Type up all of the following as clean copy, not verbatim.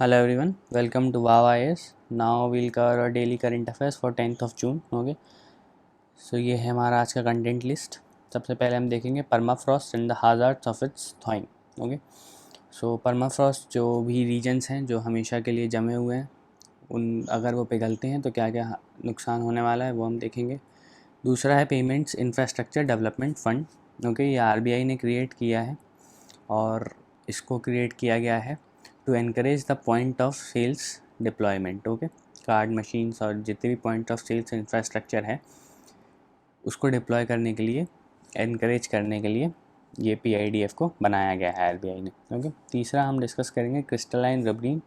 Hello everyone, welcome to Wow IS. Now we'll cover our daily current affairs for 10th of June. Okay, so ये है हमारा आज का content list. सबसे पहले हम देखेंगे permafrost and the hazards of its thawing. Okay, so permafrost जो भी रीजन्स हैं जो हमेशा के लिए जमे हुए हैं, उन अगर वो पिघलते हैं तो क्या क्या नुकसान होने वाला है वो हम देखेंगे. दूसरा है payments infrastructure development fund. Okay, ये आरबीआई ने क्रिएट किया है और इसको क्रिएट किया गया है to encourage the point of sales deployment. Okay, card machines और जितने भी पॉइंट ऑफ सेल्स इंफ्रास्ट्रक्चर है उसको डिप्लॉय करने के लिए, एनकरेज करने के लिए ये PIDF को बनाया गया है आरबीआई ने. ओके, तीसरा हम डिस्कस करेंगे crystalline rubrene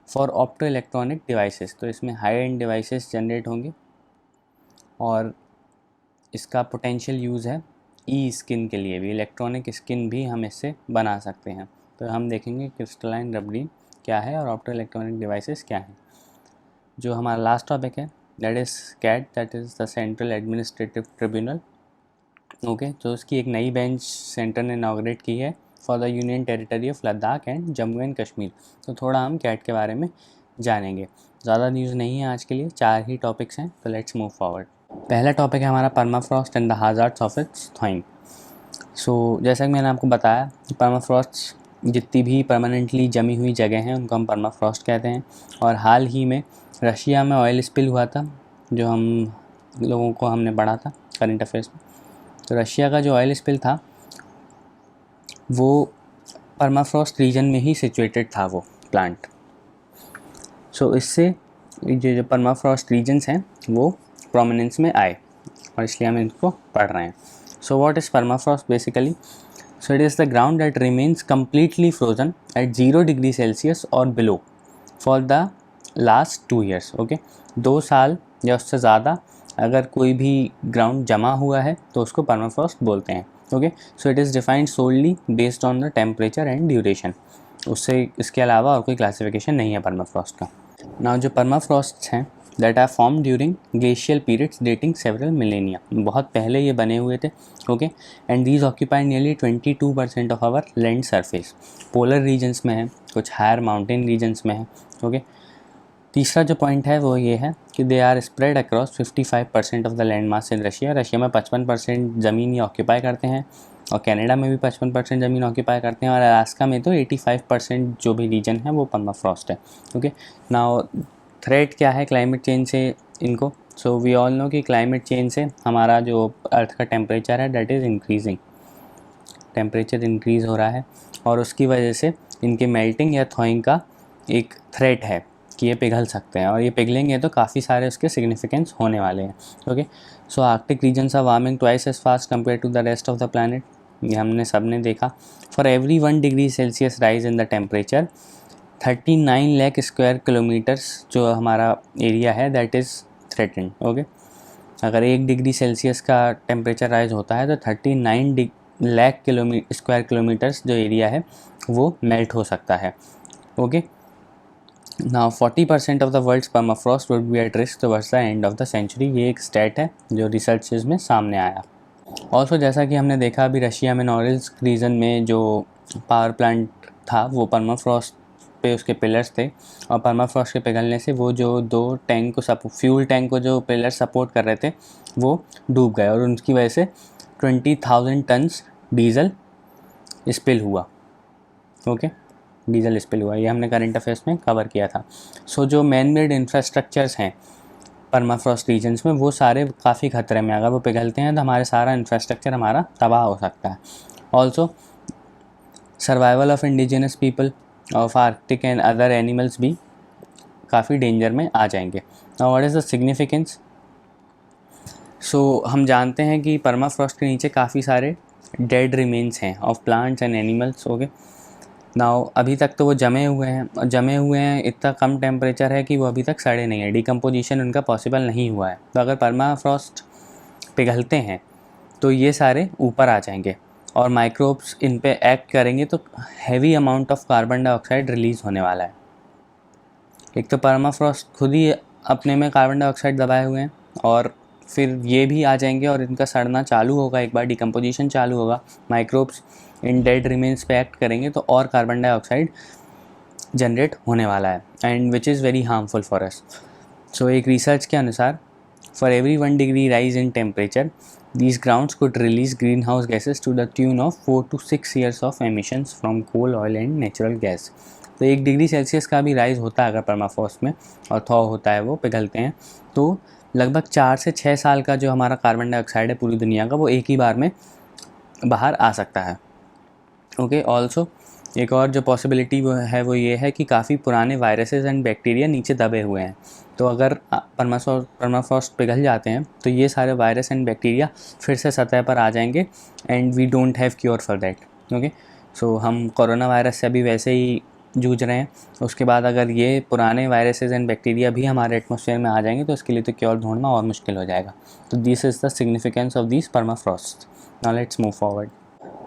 for optoelectronic devices. तो इसमें हाई एंड डिवाइसेस जनरेट होंगे और इसका पोटेंशियल यूज़ है ई स्किन के लिए भी. इलेक्ट्रॉनिक स्किन भी हम इससे बना सकते हैं. तो हम देखेंगे क्रिस्टलाइन रबरीन क्या है और ऑप्टो इलेक्ट्रॉनिक डिवाइसेस क्या है. जो हमारा लास्ट टॉपिक है that is CAT, that is the central administrative tribunal. Okay, तो उसकी एक नई बेंच सेंटर ने इनाग्रेट की है for the union territory of Ladakh and Jammu and Kashmir. तो थोड़ा हम कैट के बारे में जानेंगे. ज़्यादा न्यूज़ नहीं है आज के लिए, 4 ही टॉपिक्स हैं, तो लेट्स मूव फॉरवर्ड. पहला टॉपिक है हमारा permafrost and the hazards of its thawing. So जैसा कि मैंने आपको बताया, परमाफ्रॉस्ट जितनी भी परमानेंटली जमी हुई जगह हैं उनको हम परमाफ्रॉस्ट कहते हैं. और हाल ही में रशिया में ऑयल स्पिल हुआ था जो हम लोगों को हमने पढ़ा था करंट अफेयर्स में. तो रशिया का जो ऑयल स्पिल था वो परमाफ्रॉस्ट रीजन में ही सिचुएटेड था वो प्लांट. सो इससे जो परमाफ्रॉस्ट रीजन्स हैं वो प्रोमिनेंस में आए और इसलिए हम इनको पढ़ रहे हैं. So what is permafrost basically? So it is the ground that remains completely frozen at 0 degree Celsius or below for the last 2 years. Okay, 2 साल या उससे ज़्यादा अगर कोई भी ग्राउंड जमा हुआ है तो उसको परमाफ्रॉस्ट बोलते हैं. Okay, so it is defined solely based on the temperature and duration. उससे इसके अलावा और कोई क्लासिफिकेशन नहीं है परमाफ्रॉस्ट का. नाउ जो परमाफ्रॉस्ट हैं that are formed during glacial periods dating several millennia. बहुत पहले ये बने हुए थे. Okay, and these occupy nearly 22% of our land surface. Polar regions में है, कुछ हायर माउंटेन रीजन्स में है. ओके, तीसरा जो पॉइंट है वो ये है कि they are spread across 55% of the land mass in Russia. Russia में 55% ज़मीन ये ऑक्यूपाई करते हैं और कनाडा में भी 55% ज़मीन ऑक्यूपाई करते हैं और अलास्का में तो 85% जो भी रीजन है वो परमाफ्रॉस्ट है. ओके, नाउ थ्रेट क्या है क्लाइमेट चेंज से इनको? सो वी ऑल नो कि क्लाइमेट चेंज से हमारा जो अर्थ का टेम्परेचर है that is increasing. Temperature increase हो रहा है और उसकी वजह से इनके मेल्टिंग या थॉइंग का एक थ्रेट है कि ये पिघल सकते हैं और ये पिघलेंगे तो काफ़ी सारे उसके सिग्निफिकेंस होने वाले हैं. Okay, so Arctic regions are warming twice as fast compare to the rest of the planet. ये हमने सब ने देखा. For every 1 degree Celsius rise in the temperature 39 lakh square kilometres जो हमारा एरिया है दैट इज़ थ्रेटेंड. ओके, अगर 1 degree Celsius का टेम्परेचर राइज होता है तो 39 लाख स्क्वायर किलोमीटर्स जो एरिया है वो मेल्ट हो सकता है. Okay, now 40% of the world's permafrost would be at risk towards the end of the century. ये एक स्टैट है जो रिसर्चेज में सामने आया. ऑल्सो जैसा कि हमने देखा अभी रशिया में नोरिल्स्क रीजन में जो पावर प्लांट था वो परमाफ्रॉस्ट पे उसके पिलर्स थे और परमाफ्रॉस्ट के पिघलने से वो जो 2 टैंक को फ्यूल टैंक को जो पिलर सपोर्ट कर रहे थे वो डूब गए और उनकी वजह से 20,000 टन्स डीजल स्पिल हुआ. ओके, डीजल स्पिल हुआ. ये हमने करंट अफेयर्स में कवर किया था. सो जो मैन मेड इंफ्रास्ट्रक्चर्स हैं परमाफ्रॉस्ट रीजन्स में वो सारे काफ़ी खतरे में. अगर वो पिघलते हैं तो हमारे सारा इंफ्रास्ट्रक्चर हमारा तबाह हो सकता है. Also survival of indigenous people of Arctic and other animals भी काफ़ी डेंजर में आ जाएंगे. Now what is the significance? So हम जानते हैं कि परमाफ्रॉस्ट के नीचे काफ़ी सारे डेड रिमेन्स हैं of plants and animals. Okay, now अभी तक तो वो जमे हुए हैं और जमे हुए हैं, इतना कम टेम्परेचर है कि वो अभी तक सड़े नहीं है, डिकम्पोजिशन उनका पॉसिबल नहीं हुआ है. तो अगर परमाफ्रॉस्ट पिघलते हैं तो ये सारे ऊपर आ जाएंगे और माइक्रोब्स इन पे एक्ट करेंगे तो heavy amount of carbon dioxide release होने वाला है. एक तो परमाफ्रॉस्ट खुद ही अपने में कार्बन डाइऑक्साइड दबाए हुए हैं और फिर ये भी आ जाएंगे और इनका सड़ना चालू होगा, एक बार डिकम्पोजिशन चालू होगा, माइक्रोब्स इन डेड रिमेन्स पे एक्ट करेंगे तो और कार्बन डाइऑक्साइड जनरेट होने वाला है and which is very harmful for us. So एक रिसर्च के अनुसार for every 1 degree rise in temperature these grounds could release greenhouse gases to the tune of 4 to 6 years of emissions from coal, oil and natural gas। तो 1 degree Celsius का भी rise होता है अगर permafrost में और थॉ होता है, वो पिघलते हैं, तो लगभग 4 से 6 साल का जो हमारा कार्बन डाइऑक्साइड है पूरी दुनिया का, वो एक ही बार में बाहर आ सकता है। ओके, ऑल्सो एक और जो पॉसिबिलिटी वो ये है कि काफ़ी पुराने वायरसेस एंड बैक्टीरिया नीचे दबे हुए हैं, तो अगर परमाफ्रॉस्ट पिघल जाते हैं तो ये सारे वायरस एंड बैक्टीरिया फिर से सतह पर आ जाएंगे and we don't have cure for that. Okay, so हम कोरोना वायरस से अभी वैसे ही जूझ रहे हैं, उसके बाद अगर ये पुराने वायरसेस एंड बैक्टीरिया भी हमारे एटमॉस्फेयर में आ जाएंगे तो इसके लिए तो क्योर ढूंढना और मुश्किल हो जाएगा। तो this is the significance of this permafrost. Now let's move forward.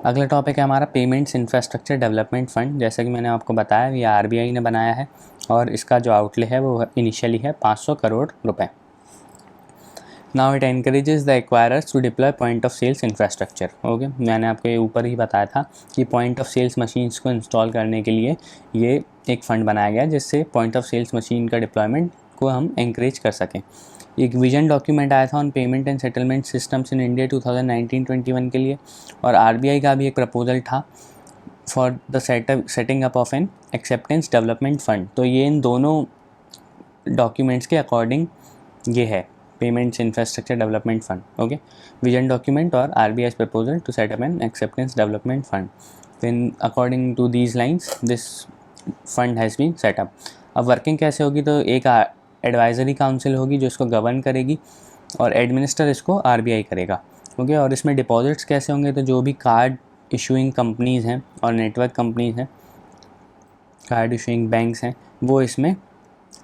अगला टॉपिक है हमारा पेमेंट्स इंफ्रास्ट्रक्चर डेवलपमेंट फ़ंड। जैसा कि मैंने आपको बताया, ये आरबीआई ने बनाया है और इसका जो आउटले है वो इनिशियली है 500 करोड़ रुपए। Now it encourages the acquirers to deploy point of sales infrastructure. Okay, मैंने आपको ये ऊपर ही बताया था कि पॉइंट ऑफ सेल्स मशीन्स को इंस्टॉल करने के लिए ये एक फ़ंड बनाया गया जिससे पॉइंट ऑफ सेल्स मशीन का डिप्लॉयमेंट को हम एंकरेज कर सकें। एक विजन डॉक्यूमेंट आया था on payment and settlement systems in India 2019-21 के लिए, और आरबीआई का भी एक प्रपोजल था for the setting up of an acceptance development fund. तो ये इन दोनों डॉक्यूमेंट्स के अकॉर्डिंग ये है payments infrastructure development fund. Okay, vision document और RBI proposal to set up an acceptance development fund. Then according to these lines this fund has been set up. अब working कैसे होगी, तो एक एडवाइजरी काउंसिल होगी जो इसको गवर्न करेगी और एडमिनिस्टर इसको आरबीआई करेगा। ओके, और इसमें डिपॉजिट्स कैसे होंगे, तो जो भी कार्ड इशूइंग कंपनीज़ हैं और नेटवर्क कंपनीज़ हैं, कार्ड इशूइंग बैंक्स हैं, वो इसमें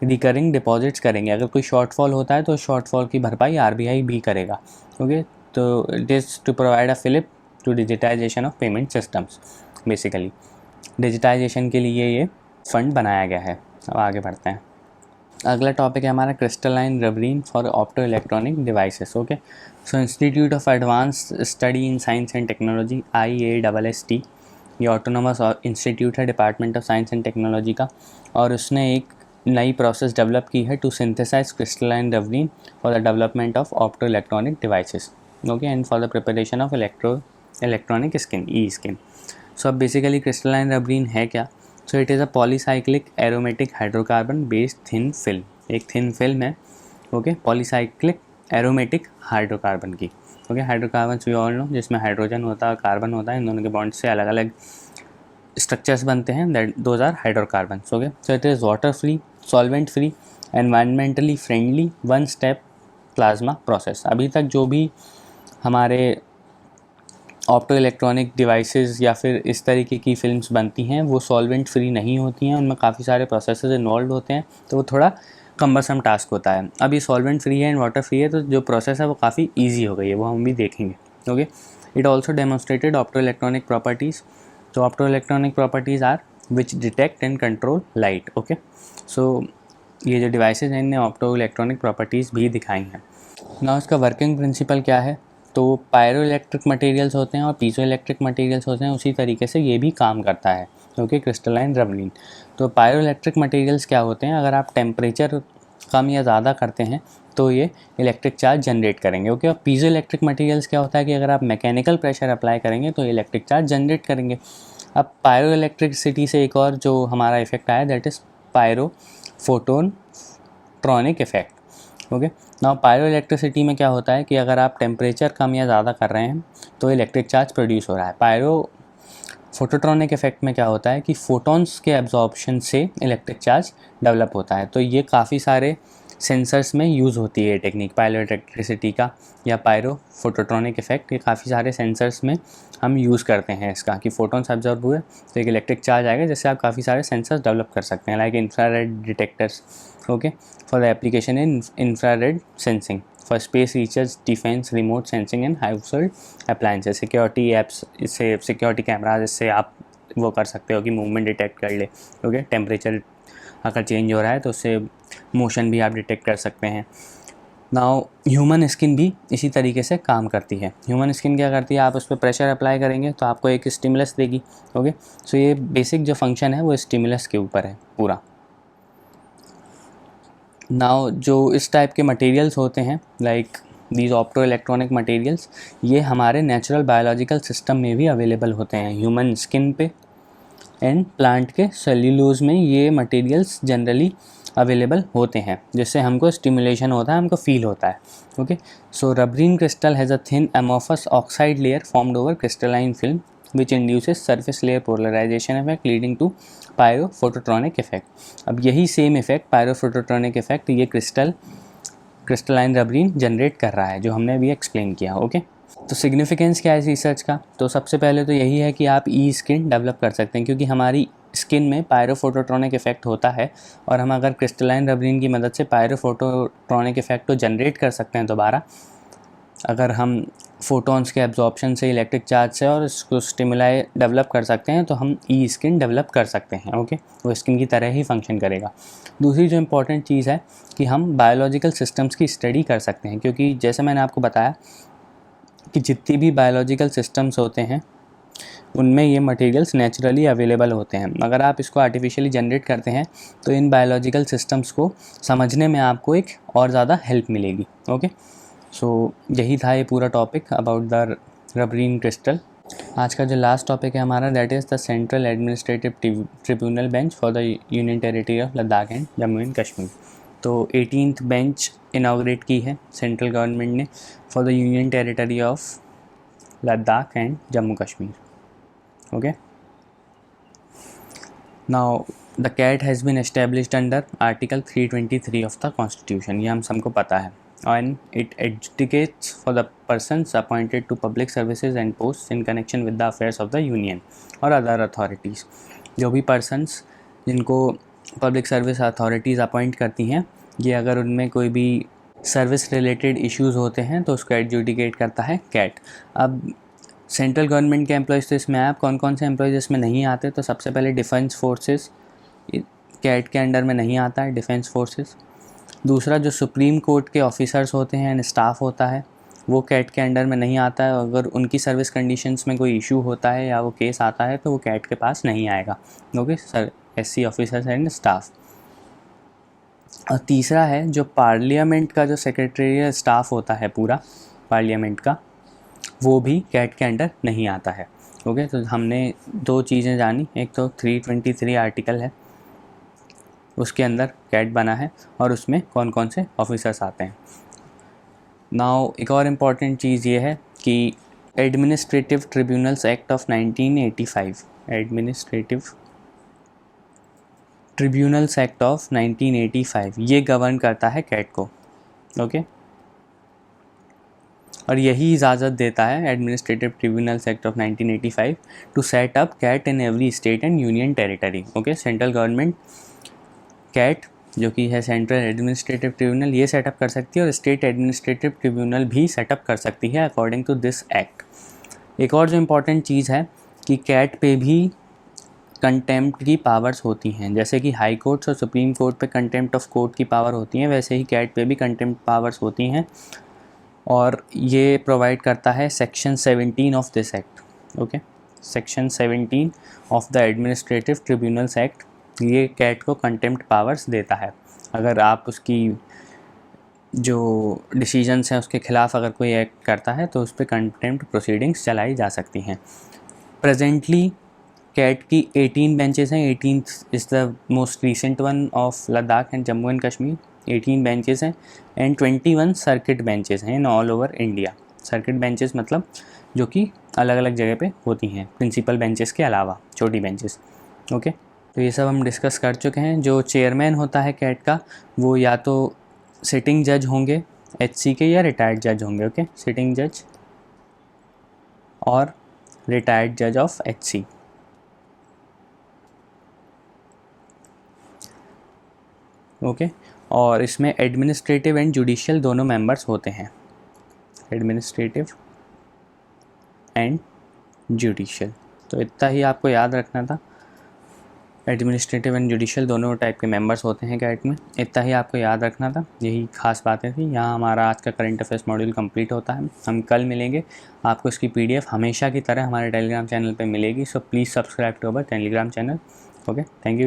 रिकरिंग डिपॉजिट्स करेंगे। अगर कोई शॉर्टफॉल होता है तो शॉर्टफॉल की भरपाई आरबीआई भी करेगा। ओके, तो it is to provide a fillip to digitisation of payment systems. Basically digitisation के लिए ये फ़ंड बनाया गया है। अब आगे बढ़ते हैं। अगला टॉपिक है हमारा crystalline rubrene for optoelectronic devices. Okay, so institute of advance study in science and technology IASST, ये ऑटोनोमस इंस्टीट्यूट है department of science and technology का, और उसने एक नई प्रोसेस डेवलप की है to synthesise crystalline rubrene for the development of optoelectronic devices. Okay, and for the preparation of electronic skin, e skin. So अब basically crystalline rubrene है क्या, so it is a polycyclic aromatic hydrocarbon based thin film. एक thin film है, okay, polycyclic aromatic hydrocarbon की। Okay, hydrocarbon we all know, जिसमें hydrogen होता है और कार्बन होता है, इन दोनों के बॉन्ड से अलग अलग स्ट्रक्चर्स बनते हैं, that those are hydrocarbons. Okay, so it is water free, solvent free, environmentally friendly, one step plasma process. अभी तक जो भी हमारे ऑप्टो इलेक्ट्रॉनिक डिवाइसेस या फिर इस तरीके की फिल्म्स बनती हैं वो सॉल्वेंट फ्री नहीं होती हैं, उनमें काफ़ी सारे प्रोसेसेस इन्वॉल्व होते हैं, तो वो थोड़ा कम्बरसम टास्क होता है। अब ये सॉल्वेंट फ्री है एंड वाटर फ्री है, तो जो प्रोसेस है वो काफ़ी ईजी हो गई है, वो हम भी देखेंगे। Okay, it also demonstrated opto electronic properties. तो opto electronic properties are which detect and control light. Okay, so ये जो डिवाइसेज हैं इनने ऑप्टो इलेक्ट्रॉनिक प्रॉपर्टीज़ भी दिखाई हैं। ना इसका वर्किंग प्रिंसिपल क्या है, तो पायरो इलेक्ट्रिक मटेरियल्स होते हैं और पीजो इलेक्ट्रिक मटेरियल्स होते हैं, उसी तरीके से ये भी काम करता है। Okay, crystalline rubrene. तो पायरो इलेक्ट्रिक मटेरियल्स क्या होते हैं, अगर आप टेम्परेचर कम या ज़्यादा करते हैं तो ये इलेक्ट्रिक चार्ज जनरेट करेंगे। ओके, और पीजो इलेक्ट्रिक मटेरियल्स क्या होता है कि अगर आप मैकेनिकल प्रेशर अप्लाई करेंगे तो इलेक्ट्रिक चार्ज जनरेट करेंगे। अब पायरो इलेक्ट्रिसिटी से एक और जो हमारा इफेक्ट आया, that is pyro phototronic effect. Okay, now pyro electricity में क्या होता है कि अगर आप टेम्परेचर कम या ज़्यादा कर रहे हैं तो इलेक्ट्रिक चार्ज प्रोड्यूस हो रहा है। पायरो फोटोट्रॉनिक इफेक्ट में क्या होता है कि फोटॉन्स के एब्जॉर्प्शन से इलेक्ट्रिक चार्ज डेवलप होता है। तो ये काफ़ी सारे सेंसर्स में यूज़ होती है टेक्निक पायरो इलेक्ट्रिसिटी का या पायरो फोटोट्रॉनिक इफेक्ट। ये काफ़ी सारे सेंसर्स में हम यूज़ करते हैं इसका कि फोटॉन्स एब्जॉर्ब हुए तो एक इलेक्ट्रिक चार्ज आएगा, जिससे आप काफ़ी सारे सेंसर्स डेवलप कर सकते हैं, like infrared detectors. Okay, for the application in infrared sensing for space research, defence, remote sensing and house hold appliances, security apps, इससे सिक्योरिटी कैमराज, इससे आप वो कर सकते हो कि मूवमेंट डिटेक्ट कर ले। ओके, टेम्परेचर अगर चेंज हो रहा है तो उससे मोशन भी आप डिटेक्ट कर सकते हैं। नाउ ह्यूमन स्किन भी इसी तरीके से काम करती है। ह्यूमन स्किन क्या करती है, आप उस पर प्रेशर अप्लाई करेंगे तो आपको एक स्टिमुलस देगी। ओके, सो ये बेसिक जो फंक्शन है वो स्टिमुलस के ऊपर है पूरा। नाउ जो इस टाइप के मटेरियल्स होते हैं like these opto electronic materials, ये हमारे नेचुरल बायोलॉजिकल सिस्टम में भी अवेलेबल होते हैं। ह्यूमन स्किन पे एंड प्लांट के सेल्यूलोज में ये मटेरियल्स जनरली अवेलेबल होते हैं, जिससे हमको स्टिमुलेशन होता है, हमको फील होता है। Okay, so rubrene crystal has a thin amorphous oxide layer formed over crystalline film which induces surface layer polarization effect leading to pyrophototronic effect। अब यही सेम इफेक्ट pyrophototronic इफेक्ट ये क्रिस्टलाइन रबरीन जनरेट कर रहा है, जो हमने अभी एक्सप्लेन किया। ओके, तो सिग्निफिकेंस क्या है इस रिसर्च का? तो सबसे पहले तो यही है कि आप ई स्किन डेवलप कर सकते हैं, क्योंकि हमारी स्किन में पायरोफोटोट्रॉनिक इफेक्ट होता है, और हम अगर क्रिस्टलाइन रबरीन की मदद से पायरोफोटोट्रॉनिक इफेक्ट को जनरेट कर सकते हैं दोबारा, अगर हम फोटॉन्स के एब्जॉर्प्शन से, इलेक्ट्रिक चार्ज से, और इसको स्टिमुलाई डेवलप कर सकते हैं, तो हम ई स्किन डेवलप कर सकते हैं। ओके, वो स्किन की तरह ही फंक्शन करेगा। दूसरी जो इम्पॉर्टेंट चीज़ है कि हम बायोलॉजिकल सिस्टम्स की स्टडी कर सकते हैं, क्योंकि जैसे मैंने आपको बताया कि जितनी भी बायोलॉजिकल सिस्टम्स होते हैं उनमें ये मटेरियल्स नेचुरली अवेलेबल होते हैं। अगर आप इसको आर्टिफिशियली जनरेट करते हैं तो इन बायोलॉजिकल सिस्टम्स को समझने में आपको एक और ज़्यादा हेल्प मिलेगी। ओके, सो यही था ये पूरा topic about the rubrene crystal. आज का जो लास्ट टॉपिक है हमारा, that is the central administrative tribunal bench for the union territory of Ladakh and Jammu and Kashmir. तो 18th बेंच इनाग्रेट की है सेंट्रल गवर्नमेंट ने for the union territory of Ladakh and Jammu Kashmir. Okay, now the CAT has been established under article 323 of the constitution, ये हम सबको पता है। And it adjudicates for the persons appointed to public services and posts in connection with the affairs of the union और other authorities। जो भी persons जिनको public service authorities appoint करती हैं, ये अगर उनमें कोई भी सर्विस रिलेटेड इश्यूज़ होते हैं तो उसको एडजुडिकेट करता है कैट। अब सेंट्रल गवर्नमेंट के एम्प्लॉयज़ तो इसमें आप कौन कौन से एम्प्लॉयज़ इसमें नहीं आते? तो सबसे पहले डिफेंस फोर्सेस कैट के अंडर में नहीं आता है, डिफेंस फोर्सेस। दूसरा, जो सुप्रीम कोर्ट के ऑफिसर्स होते हैं एंड स्टाफ होता है, वो कैट के अंडर में नहीं आता है। अगर उनकी सर्विस कंडीशंस में कोई इशू होता है या वो केस आता है तो वो कैट के पास नहीं आएगा। Okay sir, SC officers and staff. और तीसरा है जो पार्लियामेंट का जो सेक्रेटरियल स्टाफ होता है पूरा पार्लियामेंट का, वो भी कैट के अंडर नहीं आता है। ओके, तो हमने दो चीज़ें जानी, एक तो 323 आर्टिकल है, उसके अंदर कैट बना है और उसमें कौन कौन से ऑफिसर्स आते हैं। नाउ एक और इम्पॉर्टेंट चीज़ ये है कि administrative tribunals act of 1985, administrative tribunals act of 1985 ये गवर्न करता है कैट को। ओके, और यही इजाज़त देता है administrative tribunals act of 1985 to set up CAT in every state and union territory. Okay, central government CAT जो कि है सेंट्रल एडमिनिस्ट्रेटिव ट्रिब्यूनल, ये सेटअप कर सकती है और स्टेट एडमिनिस्ट्रेटिव ट्रिब्यूनल भी सेटअप कर सकती है अकॉर्डिंग टू दिस एक्ट। एक और जो इम्पॉर्टेंट चीज़ है कि कैट पे भी कंटेम्प्ट की पावर्स होती हैं, जैसे कि हाई कोर्ट्स और सुप्रीम कोर्ट पे कंटेम्प्ट ऑफ कोर्ट की पावर होती हैं, वैसे ही कैट पे भी कंटेम्प्ट पावर्स होती हैं, और ये प्रोवाइड करता है section 17 of this act. Okay, section 17 of the administrative tribunals act ये कैट को कंटेम्प्ट पावर्स देता है। अगर आप उसकी जो डिसीजंस हैं उसके ख़िलाफ़ अगर कोई एक्ट करता है तो उस पर कंटेम्प्ट प्रोसीडिंग्स चलाई जा सकती हैं। प्रेजेंटली कैट की 18 बेंचेस हैं, 18th is the most recent one of Ladakh and Jammu and Kashmir. 18 benches हैं एंड 21 सर्किट बेंचेस हैं in all over India. Circuit benches मतलब जो कि अलग अलग जगह पे होती हैं, प्रिंसिपल बेंचेस के अलावा छोटी बेंचेस। ओके, तो ये सब हम डिस्कस कर चुके हैं। जो चेयरमैन होता है कैट का, वो या तो सिटिंग जज होंगे HC के या रिटायर्ड जज होंगे। ओके, सिटिंग जज और रिटायर्ड जज ऑफ HC। ओके, और इसमें एडमिनिस्ट्रेटिव एंड जुडिशियल दोनों मेंबर्स होते हैं, एडमिनिस्ट्रेटिव एंड जुडिशियल। तो इतना ही आपको याद रखना था। एडमिनिस्ट्रेटिव एंड जुडिशियल दोनों टाइप के मेंबर्स होते हैं कैट में। इतना ही आपको याद रखना था, यही खास बातें थी। यहाँ हमारा आज का करंट अफेयर्स मॉड्यूल कंप्लीट होता है। हम कल मिलेंगे। आपको इसकी PDF हमेशा की तरह हमारे टेलीग्राम चैनल पे मिलेगी। So please subscribe to our Telegram channel. Okay, thank you.